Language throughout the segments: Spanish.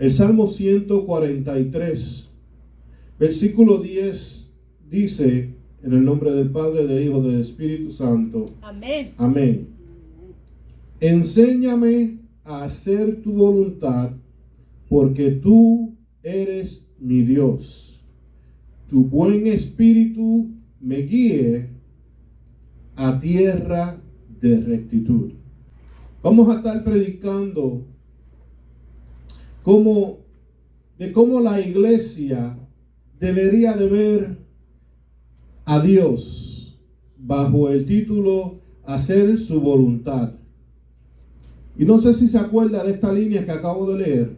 El Salmo 143, versículo 10 dice, en el nombre del Padre, del Hijo, del Espíritu Santo. Amén. Amén. Enséñame a hacer tu voluntad, porque tú eres mi Dios. Tu buen espíritu me guíe a tierra de rectitud. Vamos a estar predicando de cómo la iglesia debería de ver a Dios bajo el título Hacer su voluntad. Y no sé si se acuerda de esta línea que acabo de leer,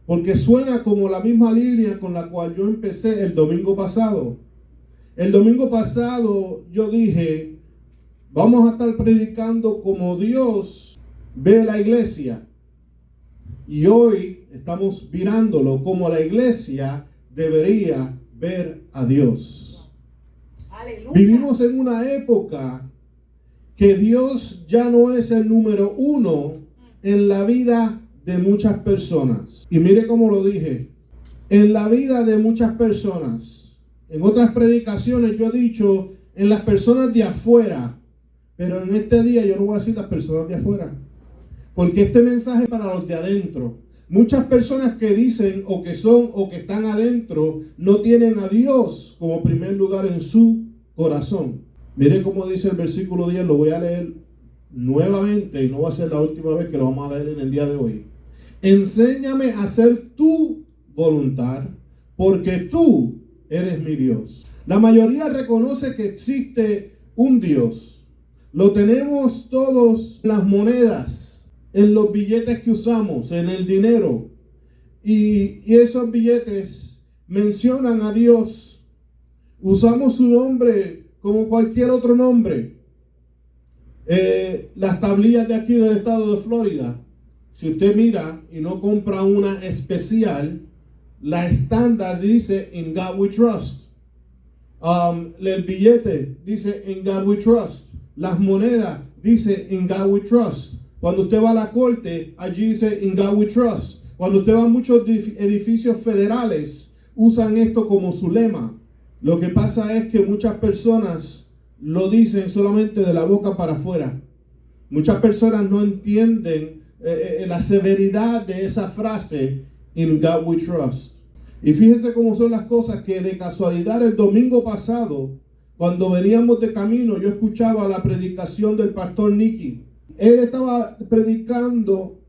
porque suena como la misma línea con la cual yo empecé el domingo pasado. El domingo pasado yo dije, vamos a estar predicando como Dios ve la iglesia. Y hoy estamos mirándolo como la iglesia debería ver a Dios. Aleluya. Vivimos en una época que Dios ya no es el número uno en la vida de muchas personas. Y mire cómo lo dije, en la vida de muchas personas. En otras predicaciones yo he dicho en las personas de afuera, pero en este día yo no voy a decir las personas de afuera, porque este mensaje es para los de adentro. Muchas personas que dicen o que son o que están adentro no tienen a Dios como primer lugar en su corazón. Mire cómo dice el versículo 10, lo voy a leer nuevamente y no va a ser la última vez que lo vamos a leer en el día de hoy. Enséñame a hacer tu voluntad, porque tú eres mi Dios. La mayoría reconoce que existe un Dios. Lo tenemos todos en las monedas, en los billetes que usamos, en el dinero. Y esos billetes mencionan a Dios. Usamos su nombre como cualquier otro nombre. Las tablillas de aquí del estado de Florida, si usted mira y no compra una especial, la estándar dice In God We Trust. El billete dice In God We Trust. Las monedas dice In God We Trust. Cuando usted va a la corte, allí dice In God We Trust. Cuando usted va a muchos edificios federales, usan esto como su lema. Lo que pasa es que muchas personas lo dicen solamente de la boca para afuera. Muchas personas no entienden la severidad de esa frase, In God We Trust. Y fíjense cómo son las cosas, que de casualidad el domingo pasado, cuando veníamos de camino, yo escuchaba la predicación del pastor Nicky. Él estaba predicando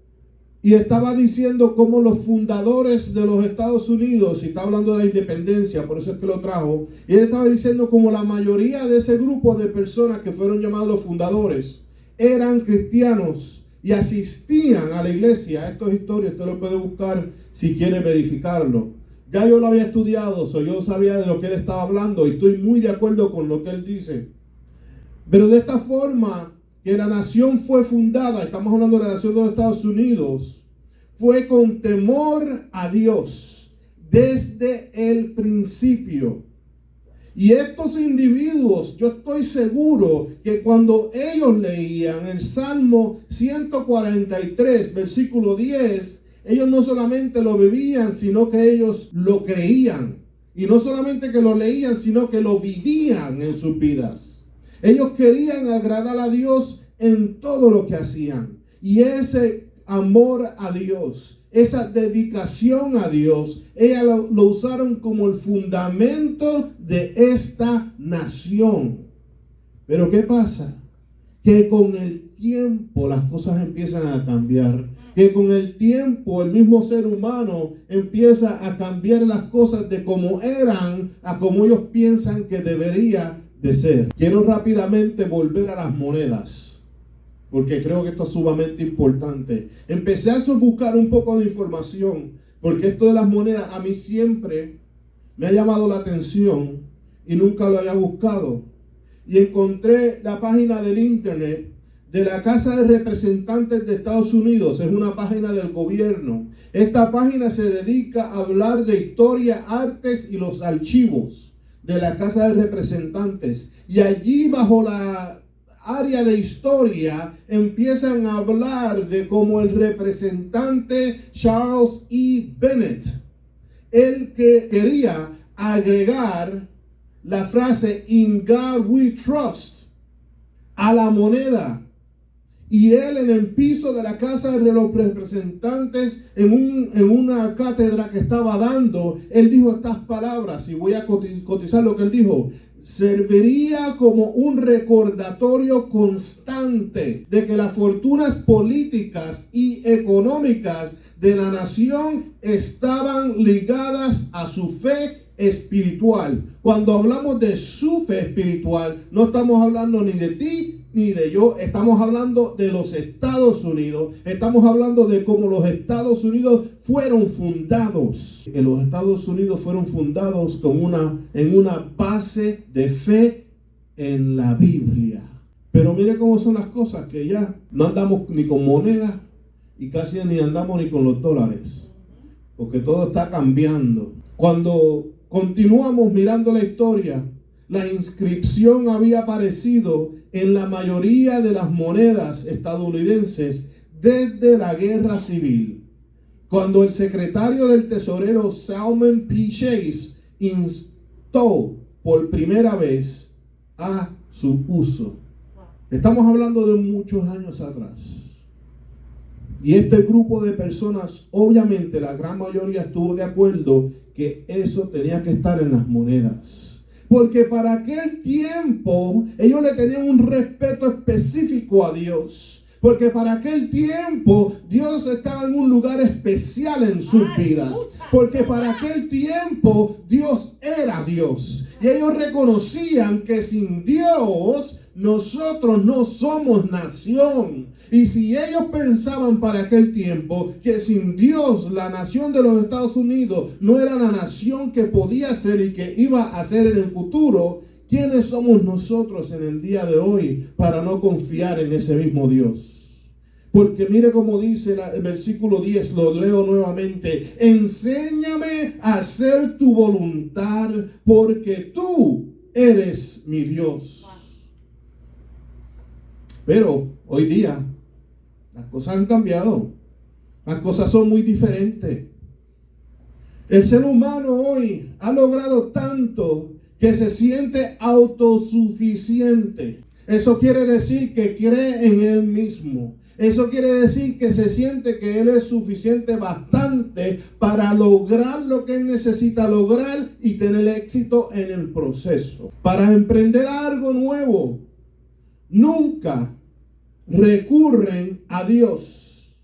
y estaba diciendo cómo los fundadores de los Estados Unidos, y está hablando de la independencia, por eso es que lo trajo, y él estaba diciendo como la mayoría de ese grupo de personas que fueron llamados los fundadores eran cristianos y asistían a la iglesia. Esto es historia, usted lo puede buscar si quiere verificarlo. Ya yo lo había estudiado, yo sabía de lo que él estaba hablando y estoy muy de acuerdo con lo que él dice. Pero de esta forma que la nación fue fundada, estamos hablando de la nación de los Estados Unidos, fue con temor a Dios desde el principio. Y estos individuos, yo estoy seguro que cuando ellos leían el Salmo 143, versículo 10, ellos no solamente lo vivían, sino que ellos lo creían. Y no solamente que lo leían, sino que lo vivían en sus vidas. Ellos querían agradar a Dios en todo lo que hacían. Y ese amor a Dios, esa dedicación a Dios, ellas lo usaron como el fundamento de esta nación. Pero ¿qué pasa? Que con el tiempo las cosas empiezan a cambiar. Que con el tiempo el mismo ser humano empieza a cambiar las cosas de como eran a como ellos piensan que debería de ser. Quiero rápidamente volver a las monedas, porque creo que esto es sumamente importante. Empecé a buscar un poco de información, porque esto de las monedas a mí siempre me ha llamado la atención y nunca lo había buscado. Y encontré la página del internet de la Casa de Representantes de Estados Unidos. Es una página del gobierno. Esta página se dedica a hablar de historia, artes y los archivos de la Casa de Representantes. Y allí bajo área de historia empiezan a hablar de como el representante Charles E. Bennett, el que quería agregar la frase "In God we trust" a la moneda. Y él en el piso de la Casa de los Representantes, en una cátedra que estaba dando, él dijo estas palabras, y voy a cotizar lo que él dijo: serviría como un recordatorio constante de que las fortunas políticas y económicas de la nación estaban ligadas a su fe espiritual. Cuando hablamos de su fe espiritual, no estamos hablando ni de ti ni de yo, estamos hablando de los Estados Unidos, estamos hablando de cómo los Estados Unidos fueron fundados. Los Estados Unidos fueron fundados en una base de fe en la Biblia. Pero mire cómo son las cosas, que ya no andamos ni con monedas y casi ni andamos ni con los dólares, porque todo está cambiando. Cuando continuamos mirando la historia, la inscripción había aparecido en la mayoría de las monedas estadounidenses desde la Guerra Civil, cuando el secretario del Tesorero Salmon P. Chase instó por primera vez a su uso. Estamos hablando de muchos años atrás. Y este grupo de personas, obviamente la gran mayoría estuvo de acuerdo que eso tenía que estar en las monedas. Porque para aquel tiempo ellos le tenían un respeto específico a Dios. Porque para aquel tiempo Dios estaba en un lugar especial en sus vidas. Porque para aquel tiempo Dios era Dios. Y ellos reconocían que sin Dios nosotros no somos nación. Y si ellos pensaban para aquel tiempo que sin Dios la nación de los Estados Unidos no era la nación que podía ser y que iba a ser en el futuro, ¿quiénes somos nosotros en el día de hoy para no confiar en ese mismo Dios? Porque mire cómo dice el versículo 10, lo leo nuevamente: enséñame a hacer tu voluntad, porque tú eres mi Dios. Pero hoy día las cosas han cambiado. Las cosas son muy diferentes. El ser humano hoy ha logrado tanto que se siente autosuficiente. Eso quiere decir que cree en él mismo. Eso quiere decir que se siente que él es suficiente bastante para lograr lo que él necesita lograr y tener éxito en el proceso. Para emprender algo nuevo, nunca recurren a Dios,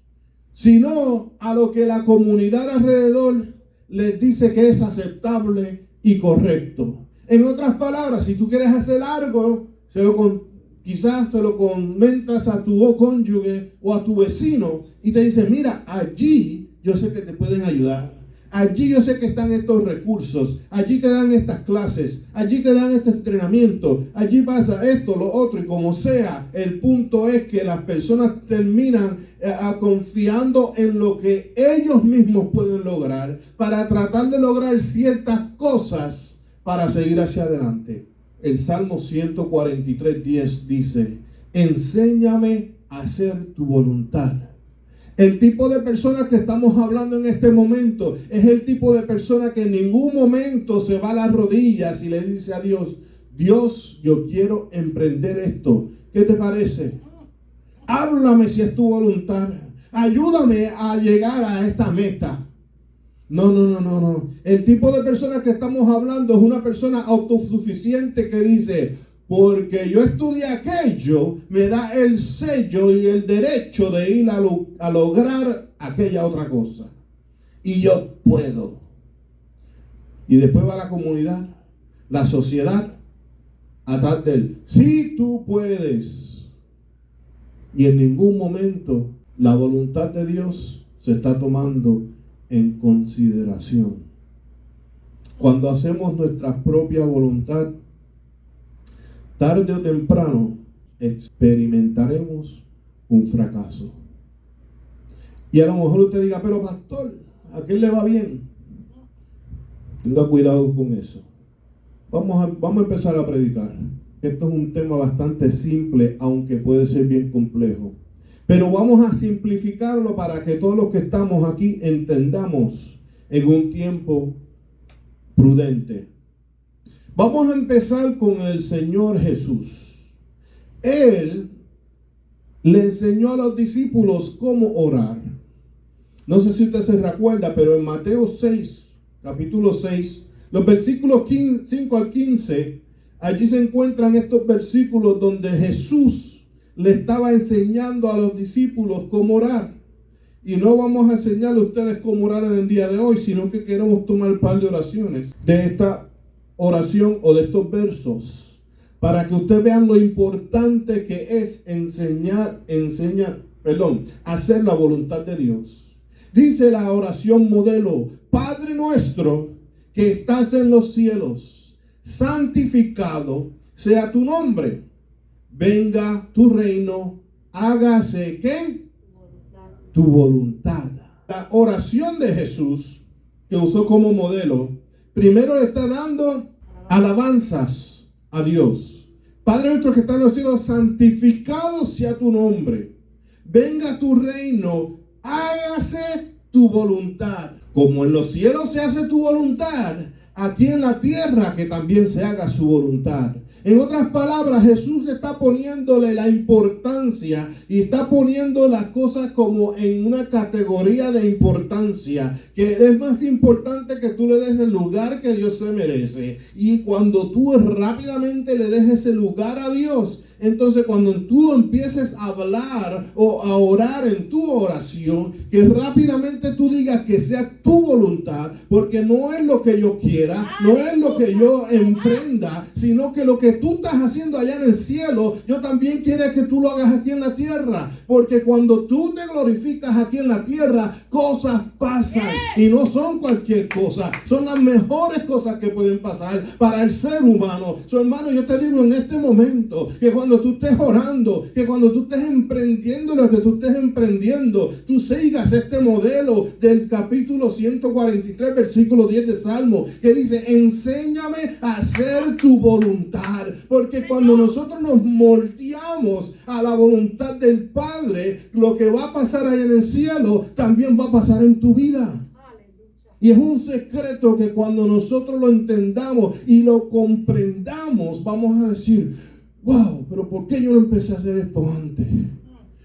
sino a lo que la comunidad alrededor les dice que es aceptable y correcto. En otras palabras, si tú quieres hacer algo, quizás se lo comentas a tu cónyuge o a tu vecino y te dice: mira, allí yo sé que te pueden ayudar. Allí yo sé que están estos recursos, allí te dan estas clases, allí te dan este entrenamiento, allí pasa esto, lo otro, y como sea, el punto es que las personas terminan confiando en lo que ellos mismos pueden lograr para tratar de lograr ciertas cosas para seguir hacia adelante. El Salmo 143:10 dice: enséñame a hacer tu voluntad. El tipo de persona que estamos hablando en este momento es el tipo de persona que en ningún momento se va a las rodillas y le dice a Dios: Dios, yo quiero emprender esto. ¿Qué te parece? Háblame si es tu voluntad. Ayúdame a llegar a esta meta. No. El tipo de persona que estamos hablando es una persona autosuficiente que dice: porque yo estudié aquello, me da el sello y el derecho de ir a lograr aquella otra cosa. Y yo puedo. Y después va la comunidad, la sociedad, atrás de él. Sí, tú puedes. Y en ningún momento la voluntad de Dios se está tomando en consideración. Cuando hacemos nuestra propia voluntad, tarde o temprano experimentaremos un fracaso. Y a lo mejor usted diga: pero pastor, ¿a quién le va bien? Tenga cuidado con eso. Vamos a empezar a predicar. Esto es un tema bastante simple, aunque puede ser bien complejo. Pero vamos a simplificarlo para que todos los que estamos aquí entendamos en un tiempo prudente. Vamos a empezar con el Señor Jesús. Él le enseñó a los discípulos cómo orar. No sé si usted se recuerda, pero en Mateo 6, capítulo 6, los versículos 5 al 15, allí se encuentran estos versículos donde Jesús le estaba enseñando a los discípulos cómo orar. Y no vamos a enseñarle a ustedes cómo orar en el día de hoy, sino que queremos tomar un par de oraciones de esta oración o de estos versos, para que ustedes vean lo importante que es hacer la voluntad de Dios. Dice la oración modelo: Padre nuestro que estás en los cielos, santificado sea tu nombre, venga tu reino, hágase ¿qué? Tu voluntad. La oración de Jesús que usó como modelo, primero le está dando alabanzas a Dios. Padre nuestro que está en los cielos, santificado sea tu nombre. Venga tu reino, hágase tu voluntad. Como en los cielos se hace tu voluntad, aquí en la tierra que también se haga su voluntad. En otras palabras, Jesús está poniéndole la importancia y está poniendo las cosas como en una categoría de importancia, que es más importante que tú le des el lugar que Dios se merece. Y cuando tú rápidamente le des ese lugar a Dios, entonces cuando tú empieces a hablar o a orar en tu oración, que rápidamente tú digas que sea tu voluntad, porque no es lo que yo quiera, no es lo que yo emprenda, sino que lo que tú estás haciendo allá en el cielo, yo también quiero que tú lo hagas aquí en la tierra, porque cuando tú te glorificas aquí en la tierra, cosas pasan y no son cualquier cosa, son las mejores cosas que pueden pasar para el ser humano. Hermano, yo te digo en este momento que cuando tú estés orando, que cuando tú estés emprendiendo lo que tú estés emprendiendo, tú sigas este modelo del capítulo 143, versículo 10 de Salmo, que dice: enséñame a hacer tu voluntad. Porque cuando nosotros nos moldeamos a la voluntad del Padre, lo que va a pasar ahí en el cielo también va a pasar en tu vida. Y es un secreto que cuando nosotros lo entendamos y lo comprendamos, vamos a decir: wow, pero ¿por qué yo no empecé a hacer esto antes?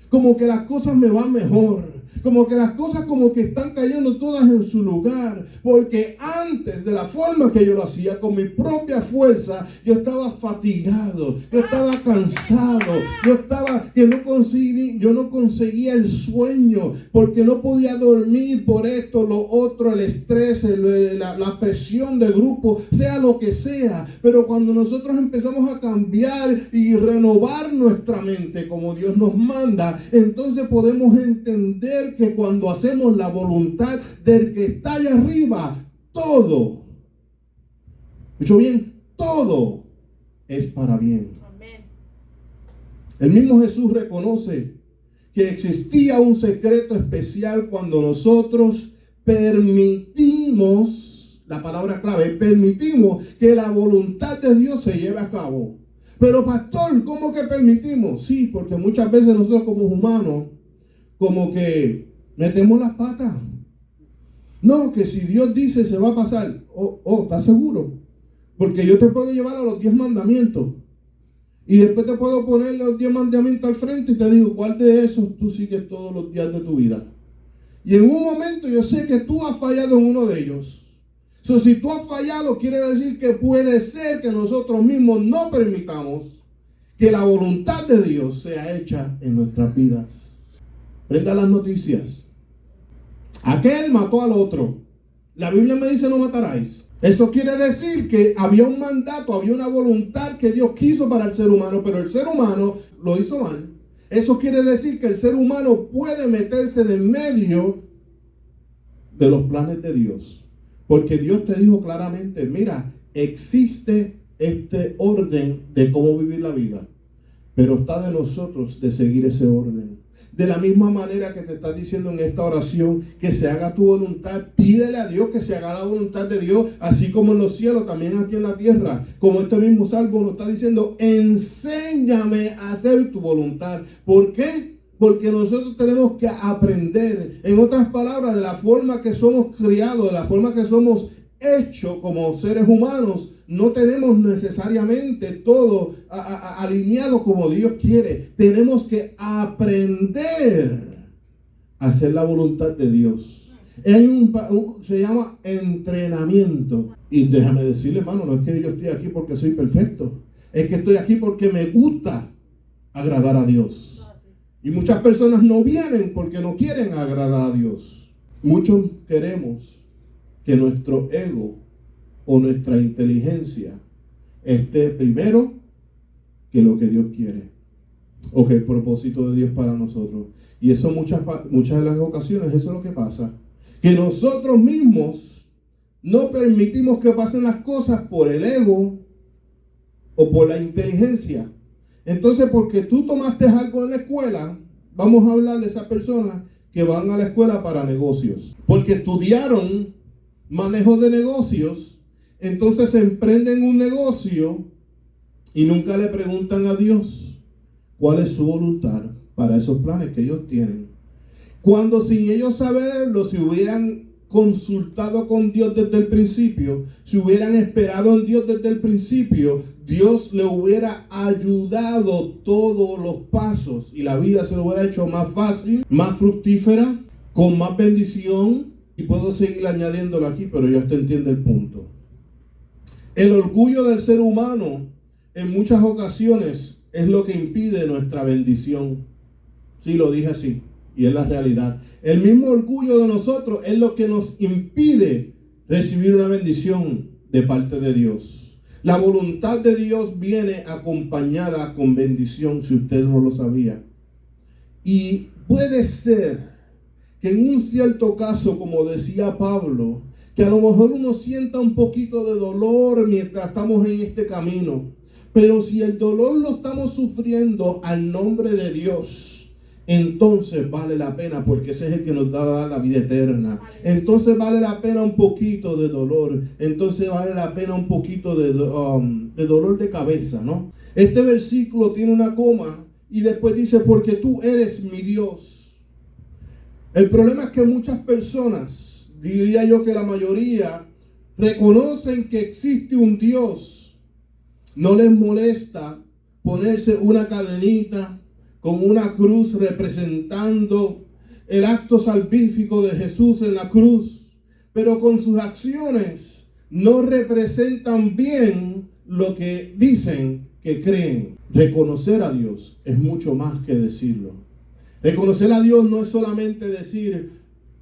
Como que las cosas me van mejor. Como que las cosas como que están cayendo todas en su lugar. Porque antes, de la forma que yo lo hacía, con mi propia fuerza, yo estaba fatigado, yo estaba cansado, yo no conseguía el sueño, porque no podía dormir por esto, lo otro, el estrés, la presión del grupo, sea lo que sea. Pero cuando nosotros empezamos a cambiar y renovar nuestra mente como Dios nos manda, entonces podemos entender que cuando hacemos la voluntad del que está allá arriba, todo, escucho bien, todo es para bien. Amén. El mismo Jesús reconoce que existía un secreto especial cuando nosotros permitimos, la palabra clave, permitimos que la voluntad de Dios se lleve a cabo. Pero pastor, ¿cómo que permitimos? Sí, porque muchas veces nosotros como humanos, como que metemos las patas. No, que si Dios dice se va a pasar. ¿Estás seguro? Porque yo te puedo llevar a los 10 mandamientos. Y después te puedo poner los 10 mandamientos al frente y te digo, ¿cuál de esos tú sigues todos los días de tu vida? Y en un momento yo sé que tú has fallado en uno de ellos. Si tú has fallado, quiere decir que puede ser que nosotros mismos no permitamos que la voluntad de Dios sea hecha en nuestras vidas. Prenda las noticias. Aquel mató al otro. La Biblia me dice: no matarás. Eso quiere decir que había un mandato, había una voluntad que Dios quiso para el ser humano, pero el ser humano lo hizo mal. Eso quiere decir que el ser humano puede meterse en el medio de los planes de Dios. Porque Dios te dijo claramente: mira, existe este orden de cómo vivir la vida, pero está de nosotros de seguir ese orden. De la misma manera que te está diciendo en esta oración que se haga tu voluntad, pídele a Dios que se haga la voluntad de Dios, así como en los cielos, también aquí en la tierra. Como este mismo salmo nos está diciendo, enséñame a hacer tu voluntad. ¿Por qué? Porque nosotros tenemos que aprender, en otras palabras, de la forma que somos criados, de la forma que somos hechos como seres humanos. No tenemos necesariamente todo alineado como Dios quiere. Tenemos que aprender a hacer la voluntad de Dios. Se llama entrenamiento. Y déjame decirle, hermano, no es que yo estoy aquí porque soy perfecto. Es que estoy aquí porque me gusta agradar a Dios. Y muchas personas no vienen porque no quieren agradar a Dios. Muchos queremos que nuestro ego o nuestra inteligencia esté primero que lo que Dios quiere o que el propósito de Dios para nosotros. Y eso muchas de las ocasiones, eso es lo que pasa, que nosotros mismos no permitimos que pasen las cosas por el ego o por la inteligencia. Entonces, porque tú tomaste algo en la escuela, vamos a hablar de esas personas que van a la escuela para negocios, porque estudiaron manejo de negocios. Entonces emprenden un negocio y nunca le preguntan a Dios cuál es su voluntad para esos planes que ellos tienen. Cuando sin ellos saberlo, si hubieran consultado con Dios desde el principio, si hubieran esperado en Dios desde el principio, Dios le hubiera ayudado todos los pasos y la vida se lo hubiera hecho más fácil, más fructífera, con más bendición. Y puedo seguir añadiéndolo aquí, pero ya usted entiende el punto. El orgullo del ser humano en muchas ocasiones es lo que impide nuestra bendición. Sí, lo dije así, y es la realidad. El mismo orgullo de nosotros es lo que nos impide recibir una bendición de parte de Dios. La voluntad de Dios viene acompañada con bendición, si usted no lo sabía. Y puede ser que en un cierto caso, como decía Pablo, que a lo mejor uno sienta un poquito de dolor mientras estamos en este camino. Pero si el dolor lo estamos sufriendo al nombre de Dios, entonces vale la pena, porque ese es el que nos da la vida eterna. Entonces vale la pena un poquito de dolor. Entonces vale la pena un poquito de dolor de cabeza, ¿no? Este versículo tiene una coma y después dice, porque tú eres mi Dios. El problema es que muchas personas, diría yo que la mayoría, reconocen que existe un Dios. No les molesta ponerse una cadenita con una cruz representando el acto salvífico de Jesús en la cruz, pero con sus acciones no representan bien lo que dicen que creen. Reconocer a Dios es mucho más que decirlo. Reconocer a Dios no es solamente decir,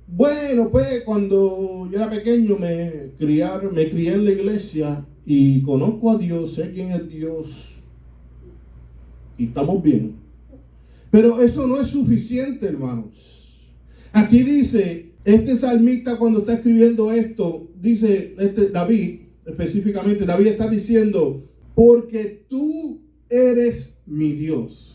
bueno, pues cuando yo era pequeño me crié en la iglesia y conozco a Dios, sé quién es Dios y estamos bien. Pero eso no es suficiente, hermanos. Aquí dice, este salmista cuando está escribiendo esto, dice David, específicamente, David está diciendo, porque tú eres mi Dios.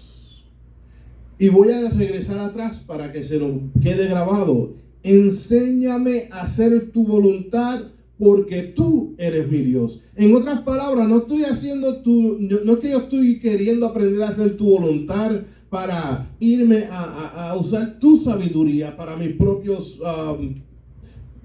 Y voy a regresar atrás para que se nos quede grabado. Enséñame a hacer tu voluntad porque tú eres mi Dios. En otras palabras, no es que yo estoy queriendo aprender a hacer tu voluntad para irme a usar tu sabiduría para mis propios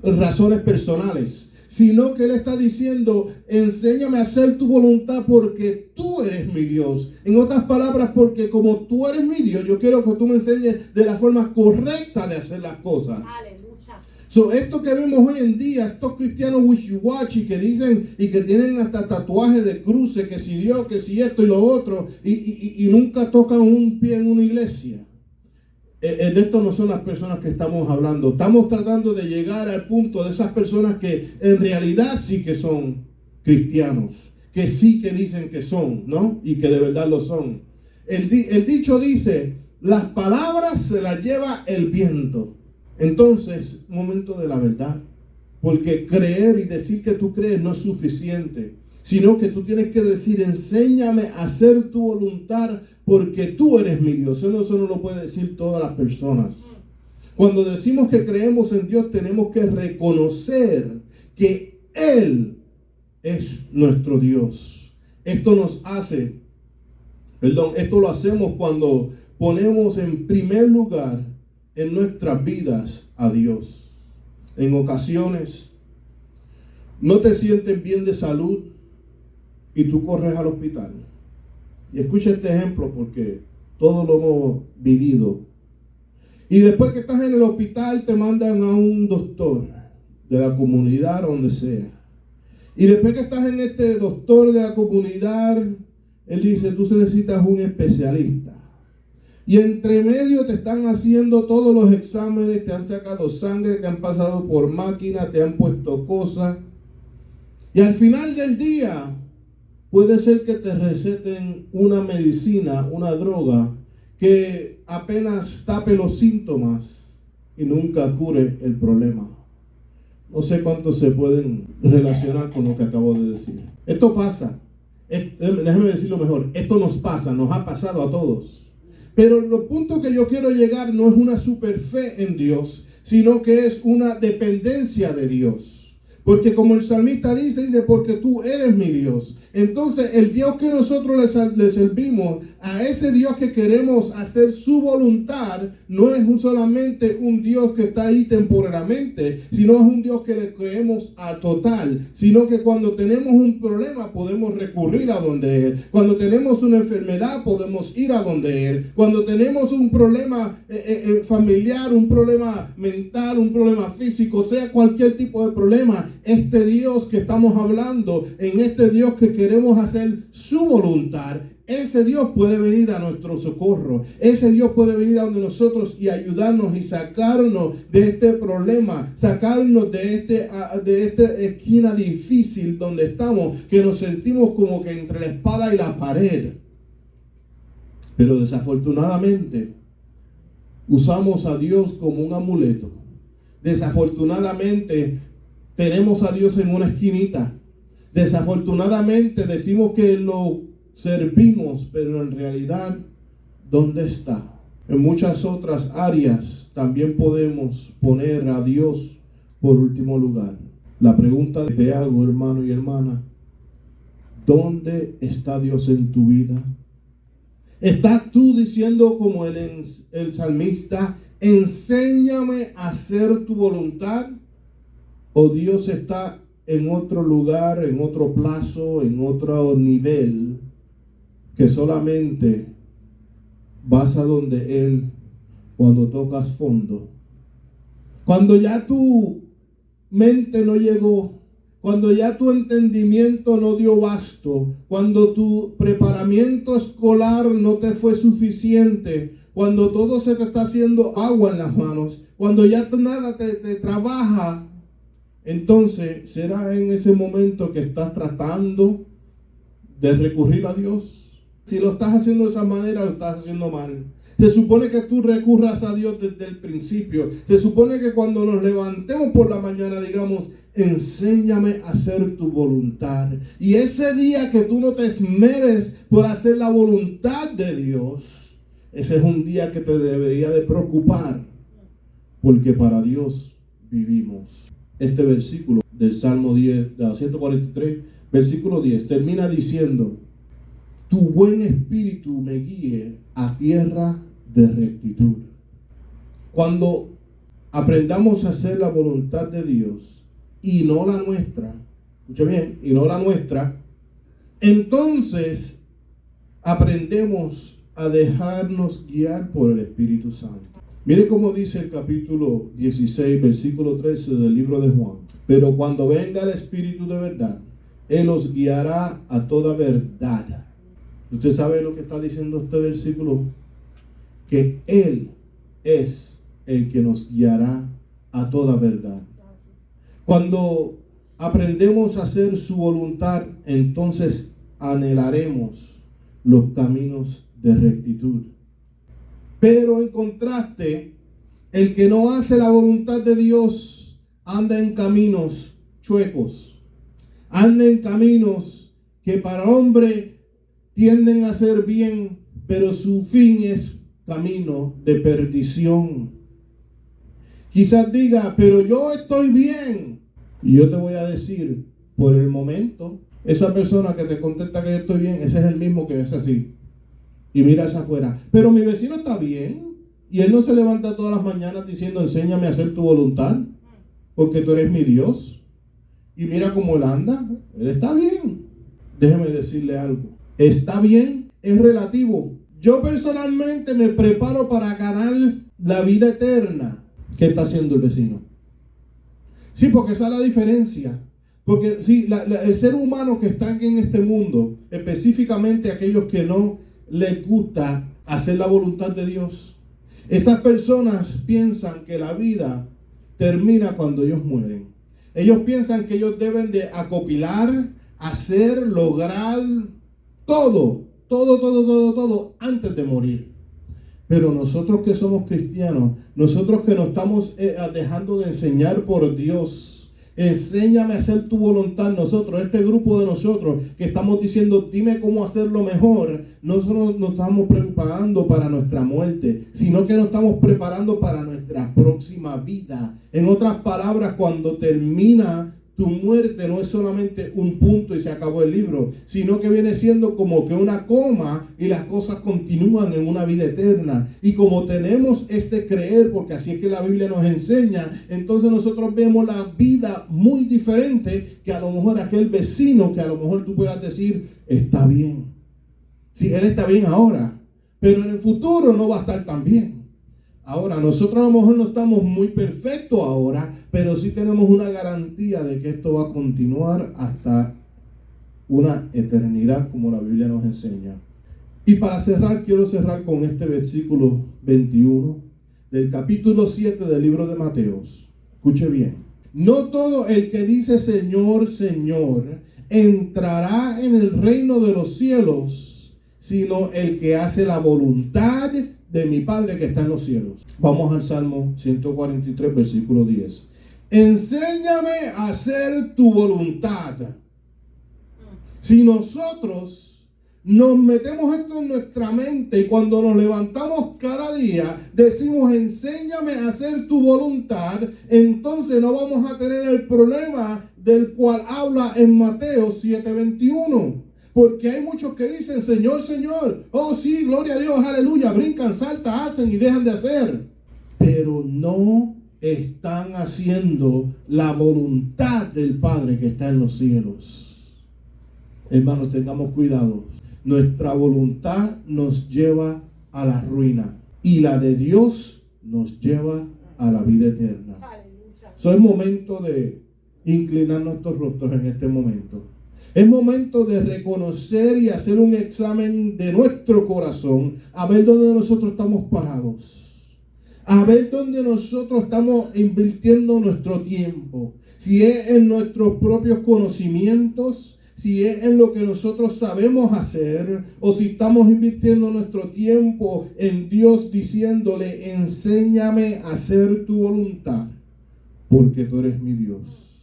razones personales, sino que Él está diciendo, enséñame a hacer tu voluntad porque tú eres mi Dios. En otras palabras, porque como tú eres mi Dios, yo quiero que tú me enseñes de la forma correcta de hacer las cosas. Aleluya. Esto que vemos hoy en día, estos cristianos wishy-washy que dicen y que tienen hasta tatuajes de cruces, que si Dios, que si esto y lo otro, y nunca tocan un pie en una iglesia. De esto no son las personas que estamos hablando. Estamos tratando de llegar al punto de esas personas que en realidad sí que son cristianos, que sí que dicen que son, ¿no? Y que de verdad lo son. El dicho dice, las palabras se las lleva el viento. Entonces, momento de la verdad, porque creer y decir que tú crees no es suficiente. sino que tú tienes que decir, enséñame a hacer tu voluntad porque tú eres mi Dios. Eso no lo puede decir todas las personas. Cuando decimos que creemos en Dios, tenemos que reconocer que Él es nuestro Dios. Esto lo hacemos cuando ponemos en primer lugar en nuestras vidas a Dios. En ocasiones no te sientes bien de salud y tú corres al hospital. Y escucha este ejemplo porque todos lo hemos vivido. Y después que estás en el hospital te mandan a un doctor de la comunidad, donde sea. Y después que estás en este doctor de la comunidad, él dice, tú necesitas un especialista. Y entre medio te están haciendo todos los exámenes, te han sacado sangre, te han pasado por máquina, te han puesto cosas. Y al final del día, puede ser que te receten una medicina, una droga, que apenas tape los síntomas y nunca cure el problema. No sé cuántos se pueden relacionar con lo que acabo de decir. Esto pasa. Déjame decirlo mejor. Esto nos pasa, nos ha pasado a todos. Pero el punto que yo quiero llegar no es una super fe en Dios, sino que es una dependencia de Dios. Porque como el salmista dice, porque tú eres mi Dios. Entonces el Dios que nosotros le servimos, a ese Dios que queremos hacer su voluntad, no es solamente un Dios que está ahí temporalmente, sino es un Dios que le creemos a total. Sino que cuando tenemos un problema podemos recurrir a donde Él. Cuando tenemos una enfermedad podemos ir a donde Él. Cuando tenemos un problema familiar, un problema mental, un problema físico, sea cualquier tipo de problema, este Dios que estamos hablando, en este Dios que queremos hacer su voluntad, ese Dios puede venir a nuestro socorro. Ese Dios puede venir a donde nosotros y ayudarnos y sacarnos de este problema, sacarnos de esta esquina difícil donde estamos, que nos sentimos como que entre la espada y la pared. Pero desafortunadamente usamos a Dios como un amuleto. Desafortunadamente tenemos a Dios en una esquinita. Desafortunadamente decimos que lo servimos, pero en realidad, ¿dónde está? En muchas otras áreas también podemos poner a Dios por último lugar. La pregunta que te hago, hermano y hermana, ¿dónde está Dios en tu vida? ¿Estás tú diciendo como el salmista, enséñame a hacer tu voluntad? ¿O Dios está en otro lugar, en otro plazo, en otro nivel, que solamente vas a donde Él cuando tocas fondo? Cuando ya tu mente no llegó, cuando ya tu entendimiento no dio basto, cuando tu preparamiento escolar no te fue suficiente, cuando todo se te está haciendo agua en las manos, cuando ya nada te trabaja, entonces será en ese momento que estás tratando de recurrir a Dios. Si lo estás haciendo de esa manera, lo estás haciendo mal. Se supone que tú recurras a Dios desde el principio. Se supone que cuando nos levantemos por la mañana digamos, enséñame a hacer tu voluntad. Y ese día que tú no te esmeres por hacer la voluntad de Dios, ese es un día que te debería de preocupar, porque para Dios vivimos. Este versículo del Salmo 10, de 143, versículo 10, termina diciendo, tu buen espíritu me guíe a tierra de rectitud. Cuando aprendamos a hacer la voluntad de Dios y no la nuestra, escucha bien, y no la nuestra, entonces aprendemos a dejarnos guiar por el Espíritu Santo. Mire cómo dice el capítulo 16, versículo 13 del libro de Juan. Pero cuando venga el Espíritu de verdad, Él os guiará a toda verdad. ¿Usted sabe lo que está diciendo este versículo? Que Él es el que nos guiará a toda verdad. Cuando aprendemos a hacer su voluntad, entonces anhelaremos los caminos de rectitud. Pero en contraste, el que no hace la voluntad de Dios anda en caminos chuecos, anda en caminos que para el hombre tienden a hacer bien, pero su fin es camino de perdición. Quizás diga, pero yo estoy bien. Y yo te voy a decir, por el momento, esa persona que te contesta que yo estoy bien, ese es el mismo que es así. Y mira hacia afuera. Pero mi vecino está bien. Y él no se levanta todas las mañanas diciendo, enséñame a hacer tu voluntad, porque tú eres mi Dios. Y mira cómo él anda. Él está bien. Déjeme decirle algo. Está bien es relativo. Yo personalmente me preparo para ganar la vida eterna. ¿Qué está haciendo el vecino? Sí, porque esa es la diferencia. Porque sí, el ser humano que está aquí en este mundo, específicamente aquellos que no les gusta hacer la voluntad de Dios, esas personas piensan que la vida termina cuando ellos mueren. Ellos piensan que ellos deben de acopilar, hacer, lograr todo antes de morir. Pero nosotros que somos cristianos, nosotros que nos estamos dejando de enseñar por Dios, enséñame a hacer tu voluntad. Nosotros, este grupo de nosotros que estamos diciendo, dime cómo hacerlo mejor, nosotros nos estamos preparando para nuestra muerte, sino que nos estamos preparando para nuestra próxima vida. En otras palabras, cuando termina tu muerte, no es solamente un punto y se acabó el libro, sino que viene siendo como que una coma y las cosas continúan en una vida eterna. Y como tenemos este creer, porque así es que la Biblia nos enseña, entonces nosotros vemos la vida muy diferente que a lo mejor aquel vecino que a lo mejor tú puedas decir, está bien. Sí, él está bien ahora, pero en el futuro no va a estar tan bien. Ahora, nosotros a lo mejor no estamos muy perfectos ahora, pero sí tenemos una garantía de que esto va a continuar hasta una eternidad, como la Biblia nos enseña. Y para cerrar, quiero cerrar con este versículo 21 del capítulo 7 del libro de Mateos. Escuche bien. No todo el que dice Señor, Señor, entrará en el reino de los cielos, sino el que hace la voluntad de mi Padre que está en los cielos. Vamos al Salmo 143, versículo 10. Enséñame a hacer tu voluntad. Si nosotros nos metemos esto en nuestra mente y cuando nos levantamos cada día decimos enséñame a hacer tu voluntad, entonces no vamos a tener el problema del cual habla en Mateo 7:21. Porque hay muchos que dicen, Señor, Señor, oh sí, gloria a Dios, aleluya, brincan, saltan, hacen y dejan de hacer. Pero no están haciendo la voluntad del Padre que está en los cielos. Hermanos, tengamos cuidado. Nuestra voluntad nos lleva a la ruina y la de Dios nos lleva a la vida eterna. Es momento de inclinar nuestros rostros en este momento. Es momento de reconocer y hacer un examen de nuestro corazón, a ver dónde nosotros estamos parados, a ver dónde nosotros estamos invirtiendo nuestro tiempo, si es en nuestros propios conocimientos, si es en lo que nosotros sabemos hacer, o si estamos invirtiendo nuestro tiempo en Dios diciéndole, enséñame a hacer tu voluntad, porque tú eres mi Dios.